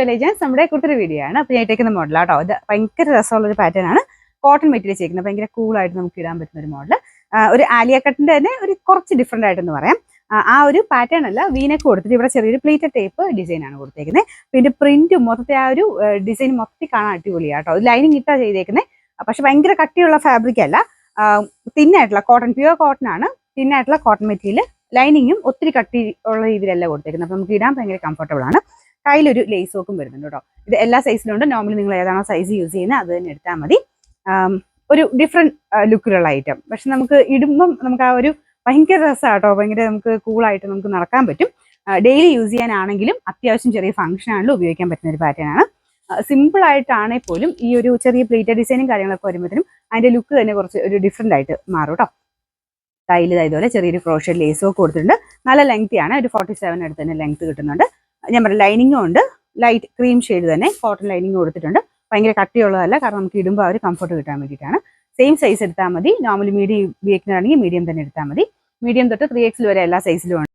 എലൈജൻസ് നമ്മുടെ കൂടുതൽ വീഡിയോ ആണ്. അപ്പോൾ ഞാൻ ഇട്ടേക്കുന്ന മോഡലാട്ടോ. ഇത് ഭയങ്കര രസമുള്ളൊരു പാറ്റേൺ ആണ്. കോട്ടൺ മെറ്റീരിയൽ ചെയ്യുന്നത് ഭയങ്കര കൂളായിട്ട് നമുക്ക് ഇടാൻ പറ്റുന്ന ഒരു മോഡൽ. ഒരു ആലിയ കട്ടിന്റെ തന്നെ ഒരു കുറച്ച് ഡിഫറെന്റ് ആയിട്ടെന്ന് പറയാം. ആ ഒരു പാറ്റേൺ അല്ല, വീനൊക്കെ കൊടുത്തിട്ട് ഇവിടെ ചെറിയൊരു പ്ലീറ്റഡ് ടൈപ്പ് ഡിസൈൻ ആണ് കൊടുത്തേക്കുന്നത്. പിന്നെ പ്രിന്റും മൊത്തത്തെ ആ ഒരു ഡിസൈൻ മൊത്തത്തിൽ കാണാൻ അടിപൊളിയാട്ടോ. ലൈനിങ് ഇട്ടാ ചെയ്തേക്കുന്നത്. പക്ഷെ ഭയങ്കര കട്ടിയുള്ള ഫാബ്രിക് അല്ല, തിന്നായിട്ടുള്ള കോട്ടൺ, പ്യുവർ കോട്ടൺ ആണ്. തിന്നായിട്ടുള്ള കോട്ടൺ മെറ്റീരിയൽ, ലൈനിങ്ങും ഒത്തിരി കട്ടി ഉള്ള രീതിയിലല്ല കൊടുത്തേക്കുന്നത്. അപ്പൊ നമുക്ക് ഇടാൻ ഭയങ്കര കംഫർട്ടബിൾ ആണ്. കയ്യിലൊരു ലേസ് വർക്കും വരുന്നുണ്ട് കേട്ടോ. ഇത് എല്ലാ സൈസിലും ഉണ്ട്. നോർമലി നിങ്ങൾ ഏതാണോ സൈസ് യൂസ് ചെയ്യുന്നത് അത് തന്നെ എടുത്താൽ മതി. ഒരു ഡിഫറെന്റ് ലുക്കിലുള്ള ഐറ്റം, പക്ഷെ നമുക്ക് ഇടുമ്പം നമുക്ക് ആ ഒരു ഭയങ്കര രസമാട്ടോ. ഭയങ്കര നമുക്ക് കൂളായിട്ട് നമുക്ക് നടക്കാൻ പറ്റും. ഡെയിലി യൂസ് ചെയ്യാനാണെങ്കിലും അത്യാവശ്യം ചെറിയ ഫംഗ്ഷൻ ആണെങ്കിലും ഉപയോഗിക്കാൻ പറ്റുന്ന ഒരു പാറ്റേൺ ആണ്. സിമ്പിൾ ആയിട്ടാണെങ്കിൽ പോലും ഈ ഒരു ചെറിയ പ്ലേറ്റഡ് ഡിസൈനും കാര്യങ്ങളൊക്കെ വരുമ്പോഴത്തേനും അതിന്റെ ലുക്ക് തന്നെ കുറച്ച് ഒരു ഡിഫറെന്റ് ആയിട്ട് മാറും കേട്ടോ. കയ്യിൽ ഇതുപോലെ ചെറിയൊരു ക്രോഷ്യ ലേസ് ഒക്കെ കൊടുത്തിട്ടുണ്ട്. നല്ല ലെങ്തി ആണ്. ഒരു 47 അടുത്ത് തന്നെ ലെങ്ത് കിട്ടുന്നുണ്ട്. ഞാൻ പറഞ്ഞ ലൈനിങ്ങും ഉണ്ട്. ലൈറ്റ് ക്രീം ഷെയ്ഡ് തന്നെ കോട്ടൺ ലൈനിങ് കൊടുത്തിട്ടുണ്ട്. ഭയങ്കര കട്ടിയുള്ളതല്ല, കാരണം നമുക്ക് ഇടുമ്പോൾ ആ ഒരു കംഫർട്ട് കിട്ടാൻ വേണ്ടിയിട്ടാണ്. സെയിം സൈസ് എടുത്താൽ മതി. നോർമലി മീഡിയം ഉപയോഗിക്കുന്നതാണെങ്കിൽ മീഡിയം തന്നെ എടുത്താൽ മതി. മീഡിയം തൊട്ട് 3XL വരെ എല്ലാ സൈസിലും ഉണ്ട്.